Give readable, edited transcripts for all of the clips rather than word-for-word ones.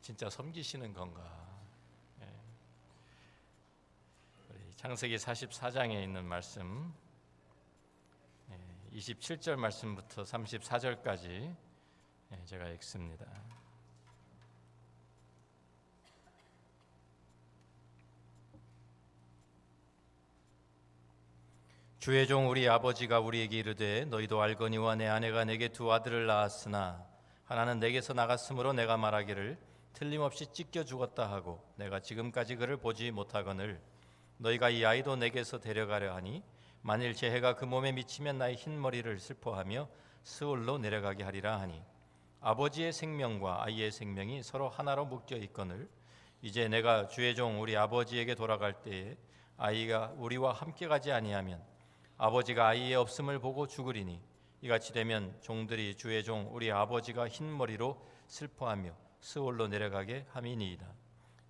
진짜 섬기시는 건가? 우리 창세기 44장에 있는 말씀 27절 말씀부터 34절까지 제가 읽습니다. 주의 종 우리 아버지가 우리에게 이르되 너희도 알거니와 내 아내가 내게 두 아들을 낳았으나 하나는 내게서 나갔으므로 내가 말하기를 틀림없이 찢겨 죽었다 하고 내가 지금까지 그를 보지 못하거늘 너희가 이 아이도 내게서 데려가려 하니 만일 제 해가 그 몸에 미치면 나의 흰 머리를 슬퍼하며 스올로 내려가게 하리라 하니 아버지의 생명과 아이의 생명이 서로 하나로 묶여 있거늘 이제 내가 주의 종 우리 아버지에게 돌아갈 때에 아이가 우리와 함께 가지 아니하면 아버지가 아이의 없음을 보고 죽으리니 이같이 되면 종들이 주의 종 우리 아버지가 흰 머리로 슬퍼하며 스올로 내려가게 함이니이다.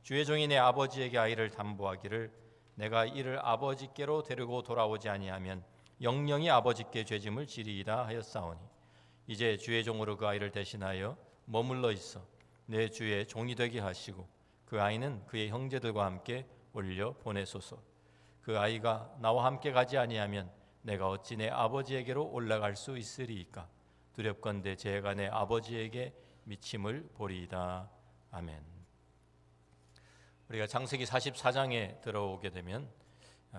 주의 종이 내 아버지에게 아이를 담보하기를 내가 이를 아버지께로 데리고 돌아오지 아니하면 영영이 아버지께 죄짐을 지리이다 하였사오니 이제 주의 종으로 그 아이를 대신하여 머물러 있어 내 주의 종이 되게 하시고 그 아이는 그의 형제들과 함께 올려 보내소서. 그 아이가 나와 함께 가지 아니하면 내가 어찌 내 아버지에게로 올라갈 수 있으리이까? 두렵건대 제 해가 내 아버지에게 미침을 보리이다. 아멘. 우리가 창세기 44장에 들어오게 되면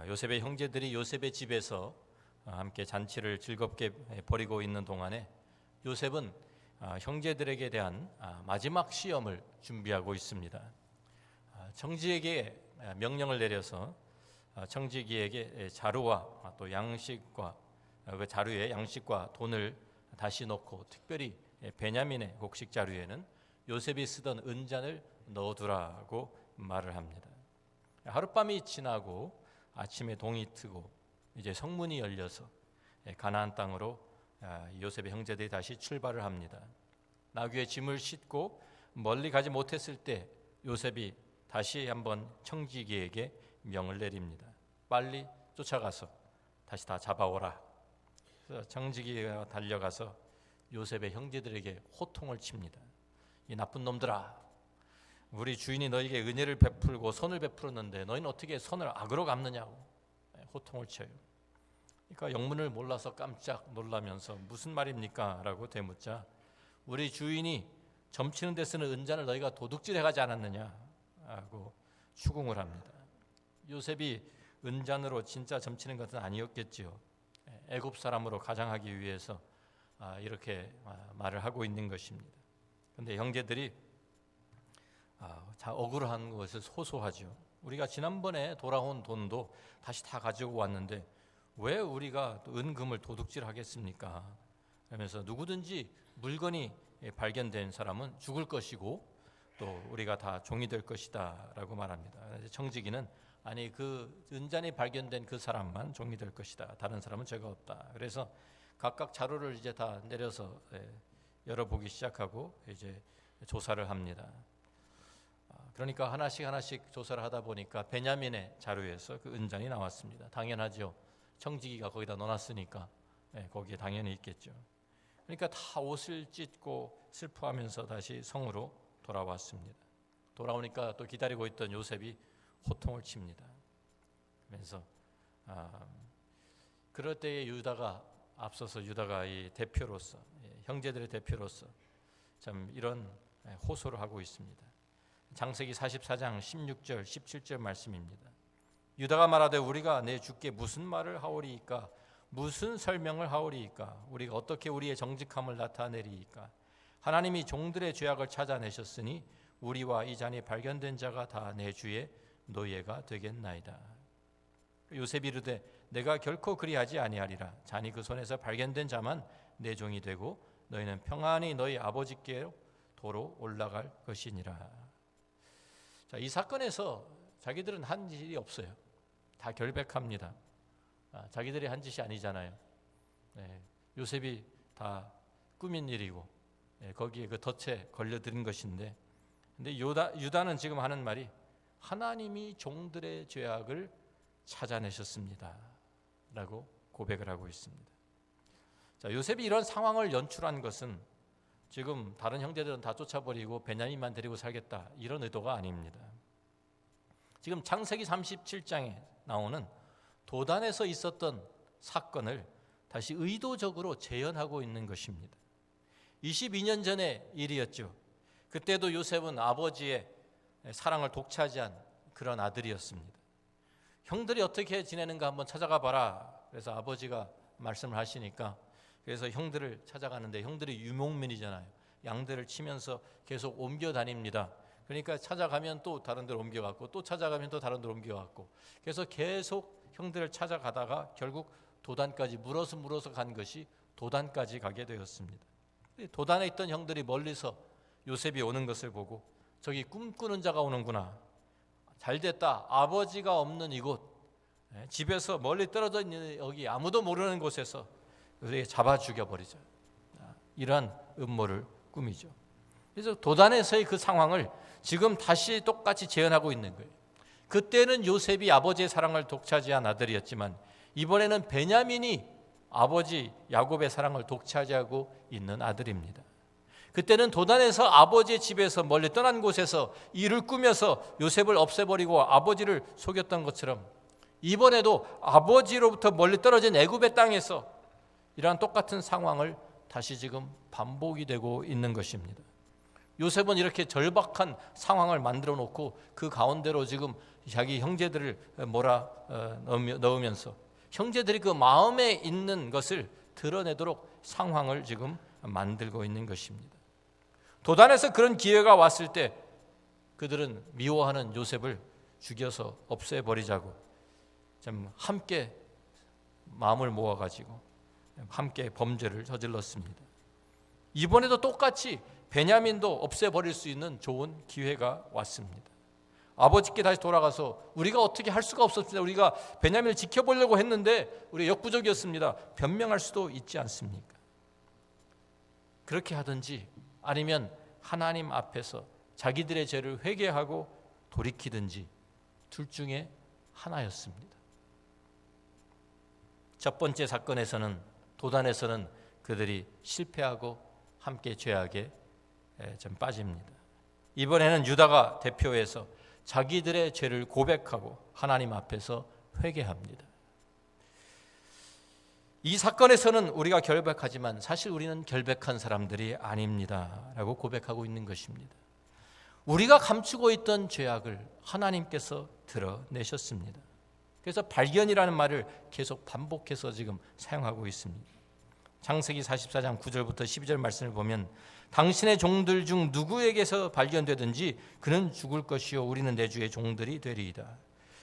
요셉의 형제들이 요셉의 집에서 함께 잔치를 즐겁게 벌이고 있는 동안에 요셉은 형제들에게 대한 마지막 시험을 준비하고 있습니다. 청지에게 명령을 내려서 청지기에게 자루와 또 양식과 그 자루에 양식과 돈을 다시 넣고 특별히 베냐민의 곡식 자루에는 요셉이 쓰던 은잔을 넣어두라고 말을 합니다. 하룻밤이 지나고 아침에 동이 트고 이제 성문이 열려서 가나안 땅으로 요셉의 형제들이 다시 출발을 합니다. 나귀의 짐을 싣고 멀리 가지 못했을 때 요셉이 다시 한번 청지기에게 명을 내립니다. 빨리 쫓아가서 다시 다 잡아오라. 그래서 청지기가 달려가서 요셉의 형제들에게 호통을 칩니다. 이 나쁜 놈들아, 우리 주인이 너에게 은혜를 베풀고 선을 베풀었는데 너희는 어떻게 선을 악으로 갚느냐고 호통을 쳐요. 그러니까 영문을 몰라서 깜짝 놀라면서 무슨 말입니까? 라고 되묻자 우리 주인이 점치는 데 쓰는 은잔을 너희가 도둑질해 가지 않았느냐? 하고 추궁을 합니다. 요셉이 은잔으로 진짜 점치는 것은 아니었겠지요. 애굽 사람으로 가장하기 위해서 이렇게 말을 하고 있는 것입니다. 그런데 형제들이 억울한 것을 호소하죠. 우리가 지난번에 돌아온 돈도 다시 다 가지고 왔는데 왜 우리가 은금을 도둑질하겠습니까? 그러면서 누구든지 물건이 발견된 사람은 죽을 것이고 또 우리가 다 종이 될 것이다 라고 말합니다. 청지기는 아니 그 은잔이 발견된 그 사람만 종이 될 것이다. 다른 사람은 죄가 없다. 그래서 각각 자루를 이제 다 내려서 열어보기 시작하고 이제 조사를 합니다. 그러니까 하나씩 조사를 하다 보니까 베냐민의 자루에서 그 은잔이 나왔습니다. 당연하죠. 청지기가 거기다 넣어놨으니까 거기에 당연히 있겠죠. 그러니까 다 옷을 찢고 슬퍼하면서 다시 성으로 돌아왔습니다. 돌아오니까 또 기다리고 있던 요셉이 호통을 칩니다. 그래서 그럴 때에 유다가 앞서서 유다가 이 대표로서 형제들의 대표로서 참 이런 호소를 하고 있습니다. 창세기 44장 16절 17절 말씀입니다. 유다가 말하되 우리가 내 주께 무슨 말을 하오리이까? 무슨 설명을 하오리이까? 우리가 어떻게 우리의 정직함을 나타내리이까? 하나님이 종들의 죄악을 찾아내셨으니 우리와 이 잔이 발견된 자가 다 내 주의 노예가 되겠나이다. 요셉이 이르되 내가 결코 그리하지 아니하리라. 잔이 그 손에서 발견된 자만 내 종이 되고 너희는 평안히 너희 아버지께로 도로 올라갈 것이니라. 자, 이 사건에서 자기들은 한 일이 없어요. 다 결백합니다. 자기들이 한 짓이 아니잖아요. 요셉이 다 꾸민 일이고 거기에 그 덫에 걸려드는 것인데, 근데 유다는 지금 하는 말이 하나님이 종들의 죄악을 찾아내셨습니다 라고 고백을 하고 있습니다. 자, 요셉이 이런 상황을 연출한 것은 지금 다른 형제들은 다 쫓아버리고 베냐민만 데리고 살겠다, 이런 의도가 아닙니다. 지금 창세기 37장에 나오는 도단에서 있었던 사건을 다시 의도적으로 재현하고 있는 것입니다. 22년 전의 일이었죠. 그때도 요셉은 아버지의 사랑을 독차지한 그런 아들이었습니다. 형들이 어떻게 지내는가 한번 찾아가 봐라. 그래서 아버지가 말씀을 하시니까, 그래서 형들을 찾아가는데, 형들이 유목민이잖아요. 양들을 치면서 계속 옮겨 다닙니다. 그러니까 찾아가면 또 다른 데로 옮겨갔고, 또 찾아가면 또 다른 데로 옮겨갔고, 그래서 계속 형들을 찾아가다가 결국 도단까지 물어서 간 것이 도단까지 가게 되었습니다. 도단에 있던 형들이 멀리서 요셉이 오는 것을 보고, 저기 꿈꾸는 자가 오는구나, 잘됐다, 아버지가 없는 이곳, 집에서 멀리 떨어져 있는 여기 아무도 모르는 곳에서 우리에게 잡아 죽여버리자, 이러한 음모를 꾸미죠. 그래서 도단에서의 그 상황을 지금 다시 똑같이 재현하고 있는 거예요. 그때는 요셉이 아버지의 사랑을 독차지한 아들이었지만, 이번에는 베냐민이 아버지 야곱의 사랑을 독차지하고 있는 아들입니다. 그때는 도단에서 아버지의 집에서 멀리 떠난 곳에서 일을 꾸며서 요셉을 없애버리고 아버지를 속였던 것처럼, 이번에도 아버지로부터 멀리 떨어진 애굽의 땅에서 이러한 똑같은 상황을 다시 지금 반복이 되고 있는 것입니다. 요셉은 이렇게 절박한 상황을 만들어 놓고 그 가운데로 지금 자기 형제들을 넣으면서 형제들이 그 마음에 있는 것을 드러내도록 상황을 지금 만들고 있는 것입니다. 도단에서 그런 기회가 왔을 때 그들은 미워하는 요셉을 죽여서 없애버리자고 좀 함께 마음을 모아가지고 함께 범죄를 저질렀습니다. 이번에도 똑같이 베냐민도 없애버릴 수 있는 좋은 기회가 왔습니다. 아버지께 다시 돌아가서 우리가 어떻게 할 수가 없었습니다. 우리가 베냐민을 지켜보려고 했는데 우리 역부족이었습니다. 변명할 수도 있지 않습니까? 그렇게 하든지 아니면 하나님 앞에서 자기들의 죄를 회개하고 돌이키든지 둘 중에 하나였습니다. 첫 번째 사건에서는, 도단에서는 그들이 실패하고 함께 죄악에 좀 빠집니다. 이번에는 유다가 대표해서 자기들의 죄를 고백하고 하나님 앞에서 회개합니다. 이 사건에서는 우리가 결백하지만 사실 우리는 결백한 사람들이 아닙니다 라고 고백하고 있는 것입니다. 우리가 감추고 있던 죄악을 하나님께서 드러내셨습니다. 그래서 발견이라는 말을 계속 반복해서 지금 사용하고 있습니다. 창세기 44장 9절부터 12절 말씀을 보면, 당신의 종들 중 누구에게서 발견되든지 그는 죽을 것이요 우리는 내 주의 종들이 되리이다.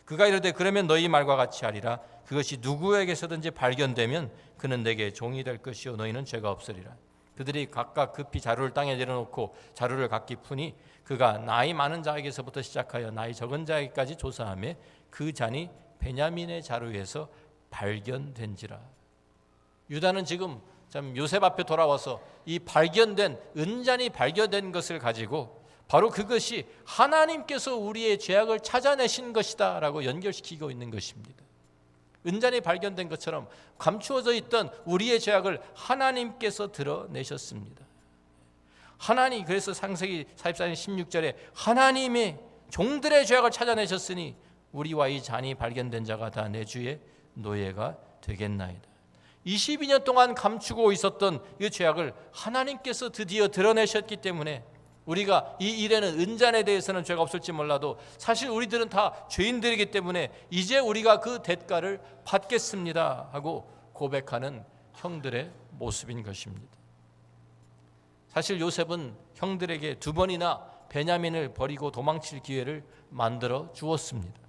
그가 이르되 그러면 너희 말과 같이 하리라. 그것이 누구에게서든지 발견되면 그는 내게 종이 될 것이요 너희는 죄가 없으리라. 그들이 각각 급히 자루를 땅에 내려놓고 자루를 각기 푸니 그가 나이 많은 자에게서부터 시작하여 나이 적은 자에게까지 조사하며 그 잔이 베냐민의 자루에서 발견된지라. 유다는 지금 참 요셉 앞에 돌아와서 이 발견된 은잔이 발견된 것을 가지고 바로 그것이 하나님께서 우리의 죄악을 찾아내신 것이다 라고 연결시키고 있는 것입니다. 은잔이 발견된 것처럼 감추어져 있던 우리의 죄악을 하나님께서 드러내셨습니다. 하나님, 그래서 창세기 44장 16절에 하나님의 종들의 죄악을 찾아내셨으니 우리와 이 잔이 발견된 자가 다 내 주의 노예가 되겠나이다. 22년 동안 감추고 있었던 이 죄악을 하나님께서 드디어 드러내셨기 때문에 우리가 이 일에는 은잔에 대해서는 죄가 없을지 몰라도 사실 우리들은 다 죄인들이기 때문에 이제 우리가 그 대가를 받겠습니다 하고 고백하는 형들의 모습인 것입니다. 사실 요셉은 형들에게 두 번이나 베냐민을 버리고 도망칠 기회를 만들어 주었습니다.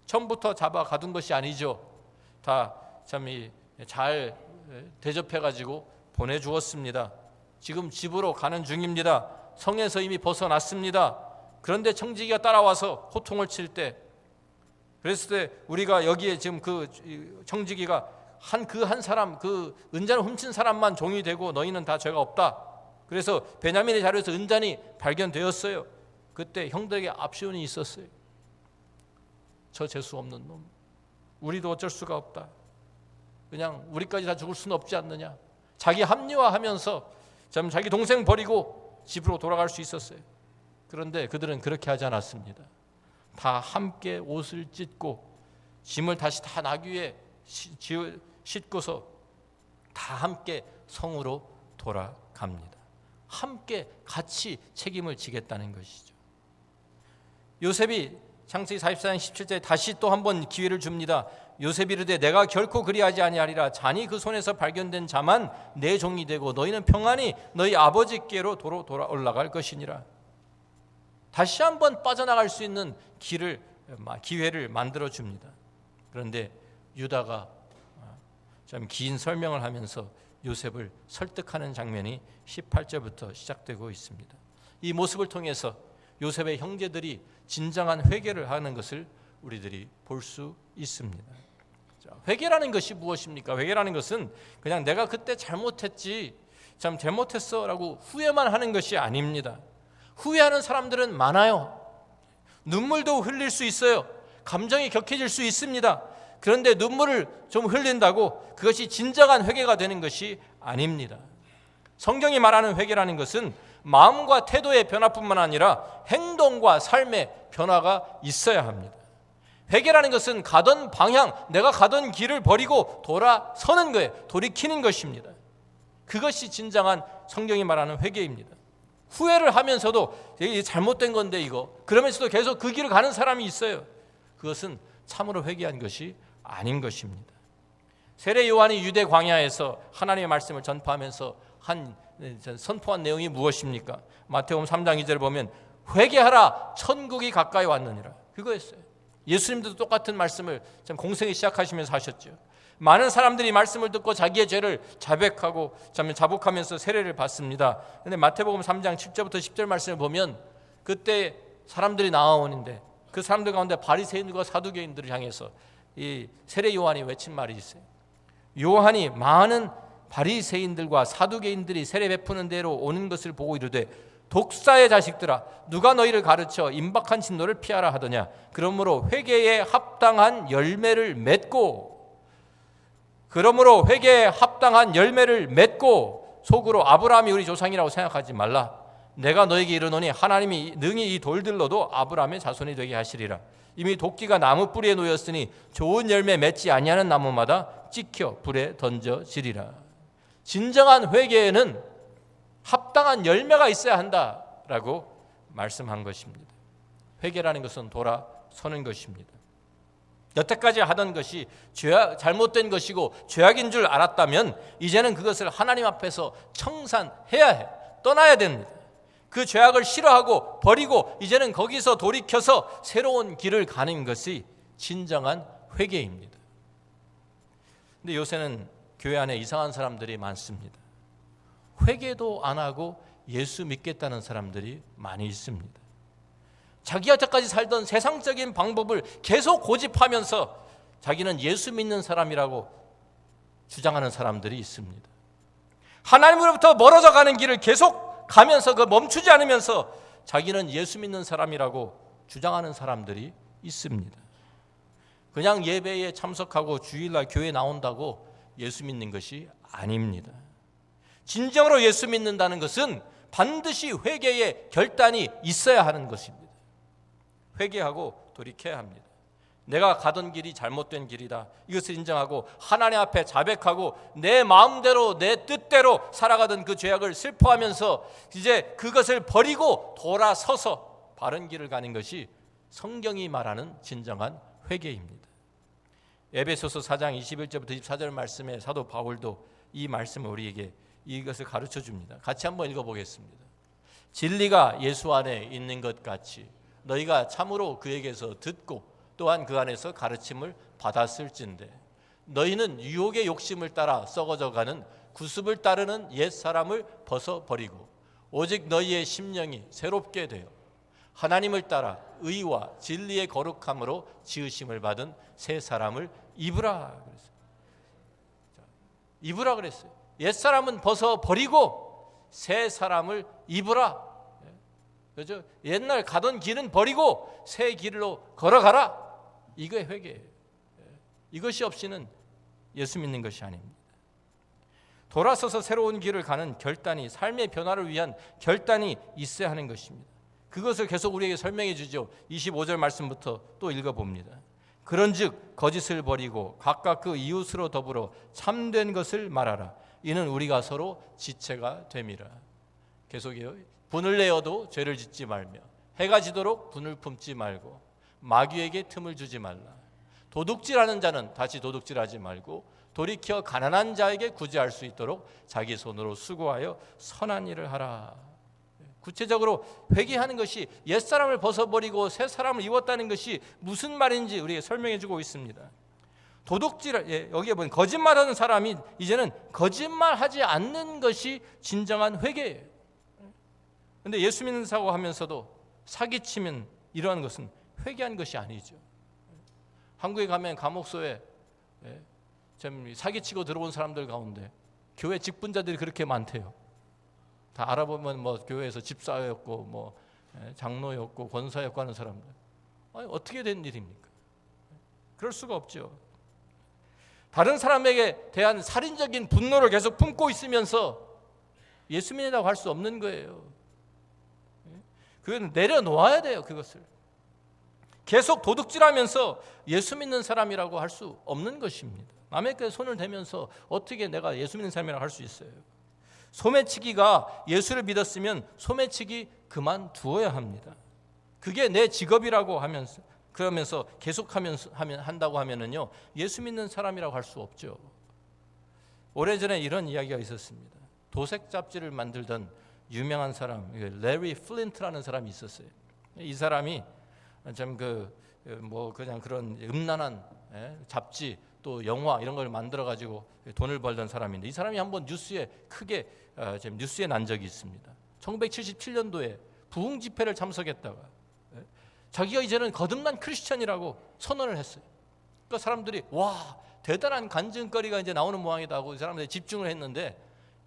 처음부터 잡아 가둔 것이 아니죠. 다 참 잘 대접해가지고 보내주었습니다. 지금 집으로 가는 중입니다. 성에서 이미 벗어났습니다. 그런데 청지기가 따라와서 호통을 칠 때, 그랬을 때 우리가 여기에 지금 그 청지기가 한 사람, 그 은잔을 훔친 사람만 종이 되고 너희는 다 죄가 없다. 그래서 베냐민의 자루에서 은잔이 발견되었어요. 그때 형들에게 압시온이 있었어요. 저 재수 없는 놈, 우리도 어쩔 수가 없다. 그냥 우리까지 다 죽을 수는 없지 않느냐. 자기 합리화하면서 참 자기 동생 버리고 집으로 돌아갈 수 있었어요. 그런데 그들은 그렇게 하지 않았습니다. 다 함께 옷을 찢고 짐을 다시 다 나귀에 싣고서 다 함께 성으로 돌아갑니다. 함께 같이 책임을 지겠다는 것이죠. 요셉이 창세기 44장 17절에 다시 또 한 번 기회를 줍니다. 요셉이 이르되 내가 결코 그리하지 아니하리라. 잔이 그 손에서 발견된 자만 내 종이 되고 너희는 평안히 너희 아버지께로 도로 돌아 올라갈 것이니라. 다시 한번 빠져나갈 수 있는 기회를 만들어 줍니다. 그런데 유다가 좀 긴 설명을 하면서 요셉을 설득하는 장면이 18절부터 시작되고 있습니다. 이 모습을 통해서 요셉의 형제들이 진정한 회개를 하는 것을 우리들이 볼 수 있습니다. 회개라는 것이 무엇입니까? 회개라는 것은 그냥 내가 그때 잘못했지, 참 잘못했어라고 후회만 하는 것이 아닙니다. 후회하는 사람들은 많아요. 눈물도 흘릴 수 있어요. 감정이 격해질 수 있습니다. 그런데 눈물을 좀 흘린다고 그것이 진정한 회개가 되는 것이 아닙니다. 성경이 말하는 회개라는 것은 마음과 태도의 변화뿐만 아니라 행동과 삶의 변화가 있어야 합니다. 회개라는 것은 가던 방향, 내가 가던 길을 버리고 돌아서는 거예요. 돌이키는 것입니다. 그것이 진정한 성경이 말하는 회개입니다. 후회를 하면서도 이게 잘못된 건데 이거 그러면서도 계속 그 길을 가는 사람이 있어요. 그것은 참으로 회개한 것이 아닌 것입니다. 세례 요한이 유대 광야에서 하나님의 말씀을 전파하면서 선포한 내용이 무엇입니까? 마태복음 3장 2절을 보면 회개하라 천국이 가까이 왔느니라. 그거였어요. 예수님도 똑같은 말씀을 공생에 시작하시면서 하셨죠. 많은 사람들이 말씀을 듣고 자기의 죄를 자복하면서 세례를 받습니다. 그런데 마태복음 3장 7절부터 10절 말씀을 보면 그때 사람들이 나아오는데 그 사람들 가운데 바리새인들과 사두개인들을 향해서 이 세례 요한이 외친 말이 있어요. 요한이 많은 바리새인들과 사두개인들이 세례 베푸는 데로 오는 것을 보고 이르되 독사의 자식들아 누가 너희를 가르쳐 임박한 진노를 피하라 하더냐. 그러므로 회개에 합당한 열매를 맺고 속으로 아브라함이 우리 조상이라고 생각하지 말라. 내가 너에게 이르노니 하나님이 능히 이 돌들로도 아브라함의 자손이 되게 하시리라. 이미 도끼가 나무 뿌리에 놓였으니 좋은 열매 맺지 아니하는 나무마다 찍혀 불에 던져지리라. 진정한 회개에는 합당한 열매가 있어야 한다라고 말씀한 것입니다. 회개라는 것은 돌아서는 것입니다. 여태까지 하던 것이 잘못된 것이고 죄악인 줄 알았다면 이제는 그것을 하나님 앞에서 청산해야 해. 떠나야 됩니다. 그 죄악을 싫어하고 버리고 이제는 거기서 돌이켜서 새로운 길을 가는 것이 진정한 회개입니다. 근데 요새는 교회 안에 이상한 사람들이 많습니다. 회개도 안 하고 예수 믿겠다는 사람들이 많이 있습니다. 자기 여태까지 살던 세상적인 방법을 계속 고집하면서 자기는 예수 믿는 사람이라고 주장하는 사람들이 있습니다. 하나님으로부터 멀어져 가는 길을 계속 가면서 멈추지 않으면서 자기는 예수 믿는 사람이라고 주장하는 사람들이 있습니다. 그냥 예배에 참석하고 주일날 교회 나온다고 예수 믿는 것이 아닙니다. 진정으로 예수 믿는다는 것은 반드시 회개의 결단이 있어야 하는 것입니다. 회개하고 돌이켜야 합니다. 내가 가던 길이 잘못된 길이다. 이것을 인정하고 하나님 앞에 자백하고 내 마음대로 내 뜻대로 살아가던 그 죄악을 슬퍼하면서 이제 그것을 버리고 돌아서서 바른 길을 가는 것이 성경이 말하는 진정한 회개입니다. 에베소서 4장 21절부터 24절 말씀에 사도 바울도 이 말씀을 우리에게 이것을 가르쳐 줍니다. 같이 한번 읽어보겠습니다. 진리가 예수 안에 있는 것 같이 너희가 참으로 그에게서 듣고 또한 그 안에서 가르침을 받았을진데 너희는 유혹의 욕심을 따라 썩어져가는 구습을 따르는 옛사람을 벗어버리고 오직 너희의 심령이 새롭게 되어 하나님을 따라 의와 진리의 거룩함으로 지으심을 받은 새 사람을 입으라 그랬어요. 입으라 그랬어요. 옛사람은 벗어버리고 새 사람을 입으라. 그렇죠? 옛날 가던 길은 버리고 새 길로 걸어가라. 이게 회개예요. 이것이 없이는 예수 믿는 것이 아닙니다. 돌아서서 새로운 길을 가는 결단이, 삶의 변화를 위한 결단이 있어야 하는 것입니다. 그것을 계속 우리에게 설명해 주죠. 25절 말씀부터 또 읽어봅니다. 그런즉 거짓을 버리고 각각 그 이웃으로 더불어 참된 것을 말하라. 이는 우리가 서로 지체가 됨이라. 계속해요. 분을 내어도 죄를 짓지 말며 해가 지도록 분을 품지 말고 마귀에게 틈을 주지 말라. 도둑질하는 자는 다시 도둑질하지 말고 돌이켜 가난한 자에게 구제할 수 있도록 자기 손으로 수고하여 선한 일을 하라. 구체적으로 회개하는 것이 옛사람을 벗어버리고 새 사람을 입었다는 것이 무슨 말인지 우리에게 설명해 주고 있습니다. 도둑질, 여기에 보면 거짓말하는 사람이 이제는 거짓말하지 않는 것이 진정한 회개예요. 그런데 예수 믿는 사고 하면서도 사기치면 이러한 것은 회개한 것이 아니죠. 한국에 가면 감옥소에 참 사기치고 들어온 사람들 가운데 교회 직분자들이 그렇게 많대요. 다 알아보면 뭐 교회에서 집사였고 뭐 장로였고 권사였고 하는 사람들. 아니, 어떻게 된 일입니까? 그럴 수가 없죠. 다른 사람에게 대한 살인적인 분노를 계속 품고 있으면서 예수 믿는다고 할 수 없는 거예요. 그건 내려놓아야 돼요. 그것을 계속 도둑질하면서 예수 믿는 사람이라고 할 수 없는 것입니다. 남에게 손을 대면서 어떻게 내가 예수 믿는 사람이라고 할 수 있어요? 소매치기가 예수를 믿었으면 소매치기 그만두어야 합니다. 그게 내 직업이라고 하면서 그러면서 계속하면서 한다고 하면은요, 예수 믿는 사람이라고 할 수 없죠. 오래전에 이런 이야기가 있었습니다. 도색 잡지를 만들던 유명한 사람, 레리 플린트라는 사람이 있었어요. 이 사람이 참 그냥 그런 음란한 잡지 또 영화 이런 걸 만들어 가지고 돈을 벌던 사람인데, 이 사람이 한번 뉴스에 크게 뉴스에 난 적이 있습니다. 1977년도에 부흥 집회를 참석했다가 자기가 이제는 거듭난 크리스천이라고 선언을 했어요. 그러니까 사람들이 와, 대단한 간증거리가 이제 나오는 모양이다 하고 이 사람들이 집중을 했는데,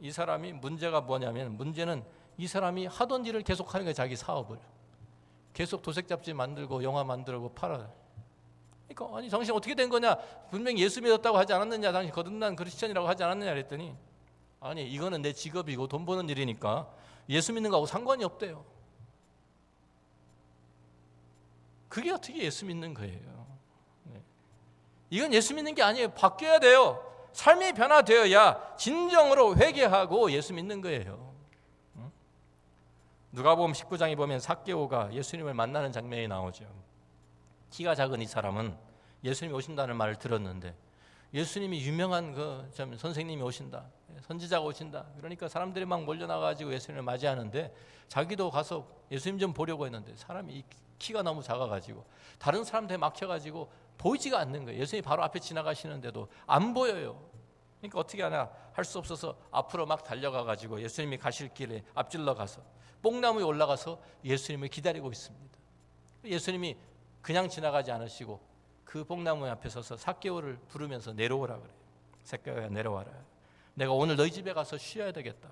이 사람이 문제가 뭐냐면, 문제는 이 사람이 하던 일을 계속하는 거예요. 자기 사업을 계속 도색 잡지 만들고 영화 만들고 팔아요. 그러니까 아니, 당신 어떻게 된 거냐? 분명히 예수 믿었다고 하지 않았느냐? 당신 거듭난 크리스천이라고 하지 않았느냐? 그랬더니 아니, 이거는 내 직업이고 돈 버는 일이니까 예수 믿는 거하고 상관이 없대요. 그게 어떻게 예수 믿는 거예요? 이건 예수 믿는 게 아니에요. 바뀌어야 돼요. 삶이 변화되어야 진정으로 회개하고 예수 믿는 거예요. 누가복음 19장에 보면 삭개오가 예수님을 만나는 장면이 나오죠. 키가 작은 이 사람은 예수님이 오신다는 말을 들었는데, 예수님이 유명한 선생님이 오신다, 선지자가 오신다, 그러니까 사람들이 막 몰려나가지고 예수님을 맞이하는데, 자기도 가서 예수님 좀 보려고 했는데 사람이 키가 너무 작아가지고 다른 사람들에 막혀가지고 보이지가 않는 거예요. 예수님이 바로 앞에 지나가시는데도 안 보여요. 그러니까 어떻게 하나 할 수 없어서 앞으로 막 달려가가지고 예수님이 가실 길에 앞질러 가서 뽕나무에 올라가서 예수님을 기다리고 있습니다. 예수님이 그냥 지나가지 않으시고 그 뽕나무 앞에 서서 삭개오를 부르면서 내려오라 그래요. 삭개오야, 내려와라. 내가 오늘 너희 집에 가서 쉬어야 되겠다.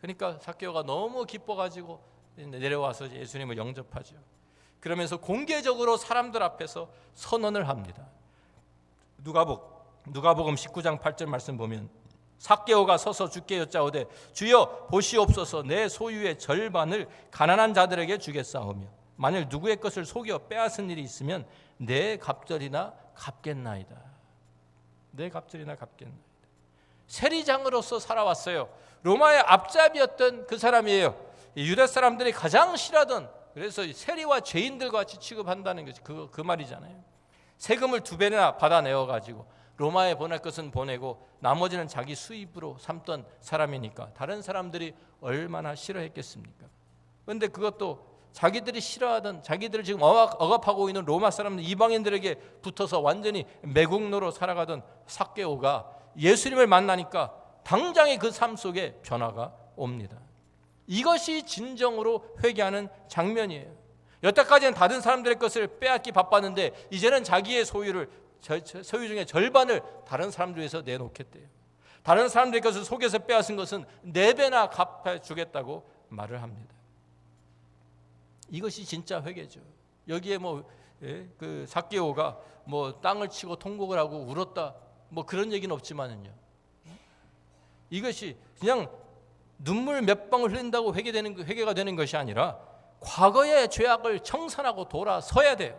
그러니까 삭개오가 너무 기뻐가지고 내려와서 예수님을 영접하죠. 그러면서 공개적으로 사람들 앞에서 선언을 합니다. 누가복음 19장 8절 말씀 보면, 삭개오가 서서 주께 여짜오되 주여 보시옵소서, 내 소유의 절반을 가난한 자들에게 주겠사오며 만일 누구의 것을 속여 빼앗은 일이 있으면 내 갑절이나 갚겠나이다. 내 갑절이나 갚겠나이다. 세리장으로서 살아왔어요. 로마의 앞잡이였던 그 사람이에요. 유대 사람들이 가장 싫어하던, 그래서 세리와 죄인들과 같이 취급한다는 것이 그 말이잖아요. 세금을 2배나 받아내어 가지고 로마에 보낼 것은 보내고 나머지는 자기 수입으로 삼던 사람이니까 다른 사람들이 얼마나 싫어했겠습니까? 그런데 그것도 자기들이 싫어하던, 자기들을 지금 억압하고 있는 로마 사람들, 이방인들에게 붙어서 완전히 매국노로 살아가던 삭개오가 예수님을 만나니까 당장의 그 삶 속에 변화가 옵니다. 이것이 진정으로 회개하는 장면이에요. 여태까지는 다른 사람들의 것을 빼앗기 바빴는데 이제는 자기의 소유 중에 절반을 다른 사람들 위해서 내놓겠대요. 다른 사람들의 것을 속여서 빼앗은 것은 4배나 갚아주겠다고 말을 합니다. 이것이 진짜 회개죠. 여기에 그 삭개오가 땅을 치고 통곡을 하고 울었다, 그런 얘기는 없지만은요, 이것이 그냥 눈물 몇 방울 흘린다고 회개가 되는 것이 아니라 과거의 죄악을 청산하고 돌아서야 돼요.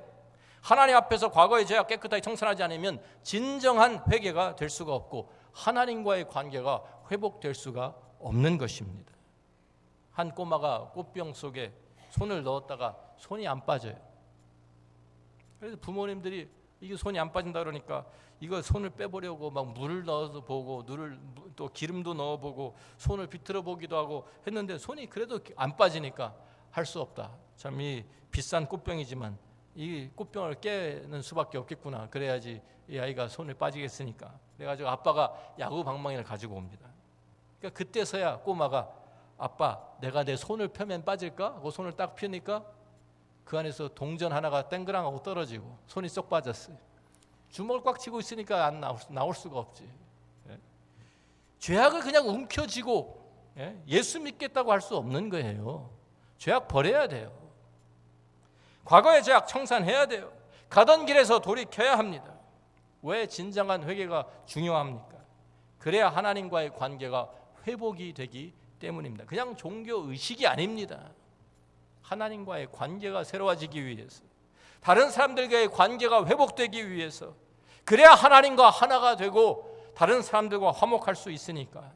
하나님 앞에서 과거의 죄악 깨끗하게 청산하지 않으면 진정한 회개가 될 수가 없고 하나님과의 관계가 회복될 수가 없는 것입니다. 한 꼬마가 꽃병 속에 손을 넣었다가 손이 안 빠져요. 그래서 부모님들이 이게 손이 안 빠진다 그러니까 이거 손을 빼보려고 막 물을 넣어서 보고 또 기름도 넣어보고 손을 비틀어 보기도 하고 했는데 손이 그래도 안 빠지니까 할 수 없다. 참 이 비싼 꽃병이지만 이 꽃병을 깨는 수밖에 없겠구나. 그래야지 이 아이가 손을 빠지겠으니까. 그래가지고 아빠가 야구 방망이를 가지고 옵니다. 그러니까 그때서야 꼬마가 아빠 내가 내 손을 펴면 빠질까? 하고 손을 딱 펴니까 그 안에서 동전 하나가 땡그랑 하고 떨어지고 손이 쏙 빠졌어요. 주먹을 꽉 쥐고 있으니까 안 나올 수가 없지. 죄악을 그냥 움켜쥐고 예수 믿겠다고 할 수 없는 거예요. 죄악 버려야 돼요. 과거의 죄악 청산해야 돼요. 가던 길에서 돌이켜야 합니다. 왜 진정한 회개가 중요합니까? 그래야 하나님과의 관계가 회복이 되기 때문입니다. 그냥 종교 의식이 아닙니다. 하나님과의 관계가 새로워지기 위해서, 다른 사람들과의 관계가 회복되기 위해서, 그래야 하나님과 하나가 되고 다른 사람들과 화목할 수 있으니까.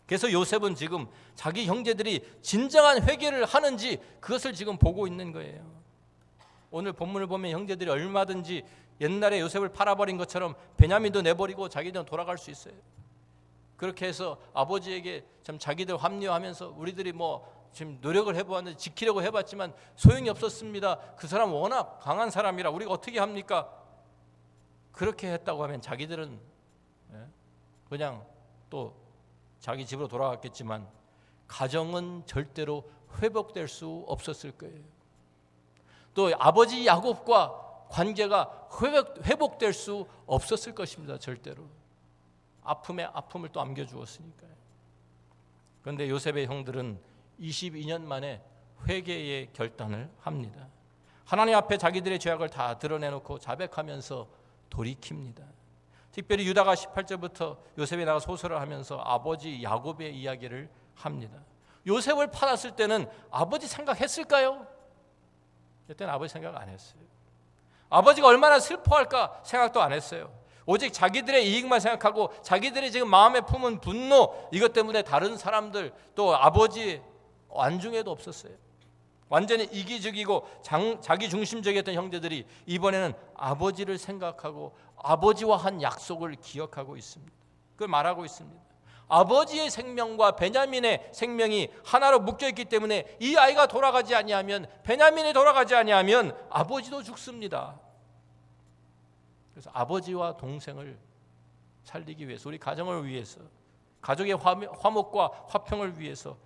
그래서 요셉은 지금 자기 형제들이 진정한 회개를 하는지 그것을 지금 보고 있는 거예요. 오늘 본문을 보면 형제들이 얼마든지 옛날에 요셉을 팔아버린 것처럼 베냐민도 내버리고 자기들은 돌아갈 수 있어요. 그렇게 해서 아버지에게 참 자기들 합리화하면서 우리들이 지금 노력을 해보았는데 지키려고 해봤지만 소용이 없었습니다. 그 사람 워낙 강한 사람이라 우리가 어떻게 합니까? 그렇게 했다고 하면 자기들은 그냥 또 자기 집으로 돌아갔겠지만 가정은 절대로 회복될 수 없었을 거예요. 또 아버지 야곱과 관계가 회복될 수 없었을 것입니다. 절대로. 아픔에 아픔을 또 안겨주었으니까요. 그런데 요셉의 형들은 22년 만에 회개의 결단을 합니다. 하나님 앞에 자기들의 죄악을 다 드러내놓고 자백하면서 돌이킵니다. 특별히 유다가 18절부터 요셉이 나가 소설을 하면서 아버지 야곱의 이야기를 합니다. 요셉을 팔았을 때는 아버지 생각했을까요? 그때는 아버지 생각 안 했어요. 아버지가 얼마나 슬퍼할까 생각도 안 했어요. 오직 자기들의 이익만 생각하고 자기들이 지금 마음에 품은 분노, 이것 때문에 다른 사람들 또 아버지 안중에도 없었어요. 완전히 이기적이고 자기 중심적이었던 형제들이 이번에는 아버지를 생각하고 아버지와 한 약속을 기억하고 있습니다. 그걸 말하고 있습니다. 아버지의 생명과 베냐민의 생명이 하나로 묶여있기 때문에 이 아이가 돌아가지 아니하면, 베냐민이 돌아가지 아니하면 아버지도 죽습니다. 그래서 아버지와 동생을 살리기 위해서, 우리 가정을 위해서, 가족의 화목과 화평을 위해서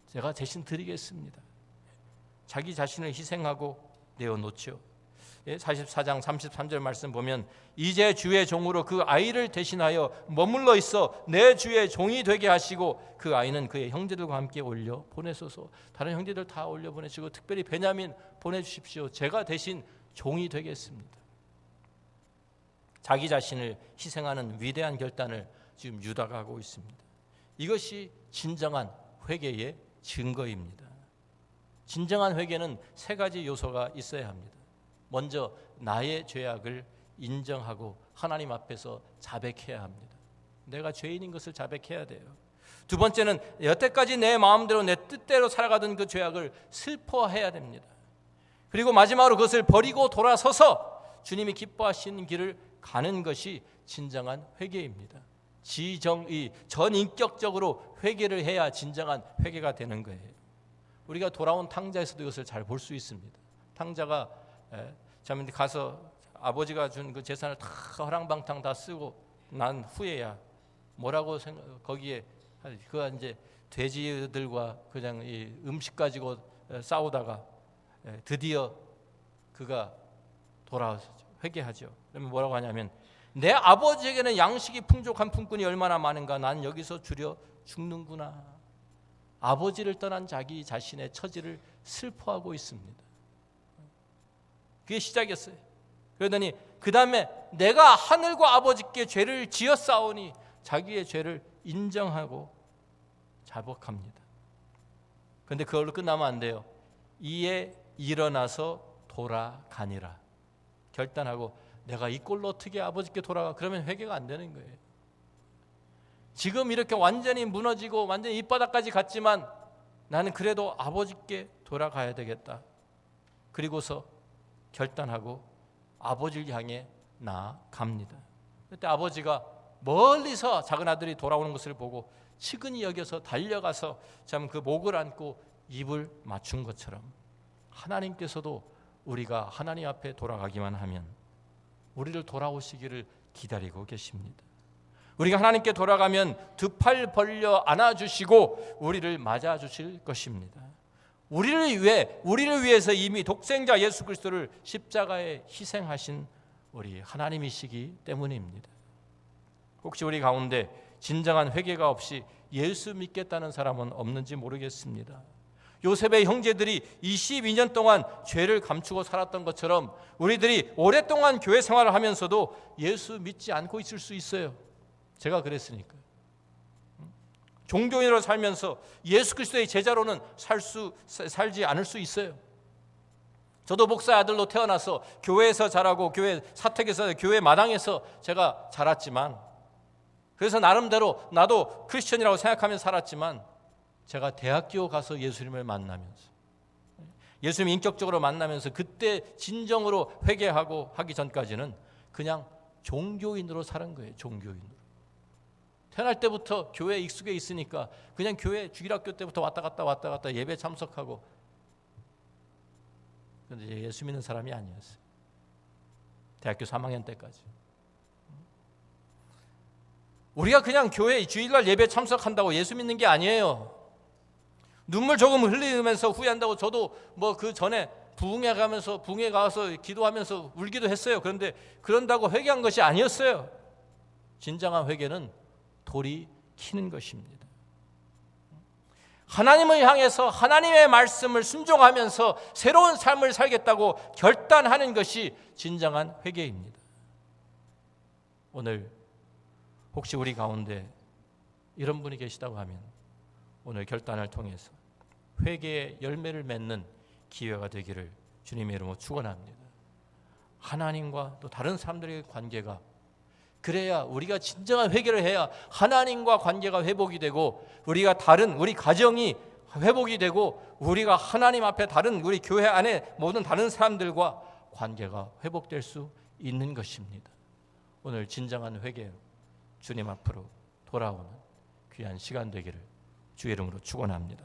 제가 대신 드리겠습니다. 자기 자신을 희생하고 내어놓죠. 44장 33절 말씀 보면 이제 주의 종으로 그 아이를 대신하여 머물러 있어 내 주의 종이 되게 하시고 그 아이는 그의 형제들과 함께 올려 보내소서. 다른 형제들 다 올려 보내시고 특별히 베냐민 보내주십시오. 제가 대신 종이 되겠습니다. 자기 자신을 희생하는 위대한 결단을 지금 유다가 하고 있습니다. 이것이 진정한 회개의 증거입니다. 진정한 회개는 세 가지 요소가 있어야 합니다. 먼저 나의 죄악을 인정하고 하나님 앞에서 자백해야 합니다. 내가 죄인인 것을 자백해야 돼요. 두 번째는 여태까지 내 마음대로 내 뜻대로 살아가던 그 죄악을 슬퍼해야 됩니다. 그리고 마지막으로 그것을 버리고 돌아서서 주님이 기뻐하시는 길을 가는 것이 진정한 회개입니다. 전인격적으로 회개를 해야 진정한 회개가 되는 거예요. 우리가 돌아온 탕자에서도 이것을 잘 볼 수 있습니다. 탕자가 가서 아버지가 준 그 재산을 다 허랑방탕 다 쓰고 난 후에야 뭐라고 거기에 그 이제 돼지들과 그냥 이 음식 가지고 싸우다가 드디어 그가 돌아와서 회개하죠. 그러면 뭐라고 하냐면 내 아버지에게는 양식이 풍족한 품꾼이 얼마나 많은가, 난 여기서 줄여 죽는구나. 아버지를 떠난 자기 자신의 처지를 슬퍼하고 있습니다. 그게 시작이었어요. 그러더니 그 다음에 내가 하늘과 아버지께 죄를 지었사오니 자기의 죄를 인정하고 자복합니다. 그런데 그걸로 끝나면 안 돼요. 이에 일어나서 돌아가니라. 결단하고 내가 이 꼴로 어떻게 아버지께 돌아가? 그러면 회개가 안 되는 거예요. 지금 이렇게 완전히 무너지고 완전히 밑바닥까지 갔지만 나는 그래도 아버지께 돌아가야 되겠다. 그리고서 결단하고 아버지를 향해 나아갑니다. 그때 아버지가 멀리서 작은 아들이 돌아오는 것을 보고 측은히 여겨서 달려가서 참 그 목을 안고 입을 맞춘 것처럼 하나님께서도 우리가 하나님 앞에 돌아가기만 하면 우리를 돌아오시기를 기다리고 계십니다. 우리가 하나님께 돌아가면 두 팔 벌려 안아주시고 우리를 맞아주실 것입니다. 우리를 위해서 이미 독생자 예수 그리스도를 십자가에 희생하신 우리 하나님이시기 때문입니다. 혹시 우리 가운데 진정한 회개가 없이 예수 믿겠다는 사람은 없는지 모르겠습니다. 요셉의 형제들이 22년 동안 죄를 감추고 살았던 것처럼 우리들이 오랫동안 교회 생활을 하면서도 예수 믿지 않고 있을 수 있어요. 제가 그랬으니까요. 종교인으로 살면서 예수 그리스도의 제자로는 살지 않을 수 있어요. 저도 목사의 아들로 태어나서 교회에서 자라고 교회 사택에서 교회 마당에서 제가 자랐지만, 그래서 나름대로 나도 크리스천이라고 생각하면서 살았지만, 제가 대학교 가서 예수님을 만나면서 예수님 인격적으로 만나면서 그때 진정으로 회개하고 하기 전까지는 그냥 종교인으로 사는 거예요. 종교인으로. 태어날 때부터 교회에 익숙해 있으니까 그냥 교회 주일학교 때부터 왔다 갔다 예배 참석하고, 그런데 예수 믿는 사람이 아니었어요. 대학교 3학년 때까지. 우리가 그냥 교회 주일날 예배 참석한다고 예수 믿는 게 아니에요. 눈물 조금 흘리면서 후회한다고 저도 뭐 그 전에 부흥회 가서 기도하면서 울기도 했어요. 그런데 그런다고 회개한 것이 아니었어요. 진정한 회개는 돌이키는 것입니다. 하나님을 향해서 하나님의 말씀을 순종하면서 새로운 삶을 살겠다고 결단하는 것이 진정한 회개입니다. 오늘 혹시 우리 가운데 이런 분이 계시다고 하면 오늘 결단을 통해서 회개의 열매를 맺는 기회가 되기를 주님의 이름으로 축원합니다. 하나님과 또 다른 사람들의 관계가, 그래야 우리가 진정한 회개를 해야 하나님과 관계가 회복이 되고 우리 가정이 회복이 되고 우리가 하나님 앞에 다른 우리 교회 안에 모든 다른 사람들과 관계가 회복될 수 있는 것입니다. 오늘 진정한 회개로 주님 앞으로 돌아오는 귀한 시간 되기를 주의 이름으로 축원합니다.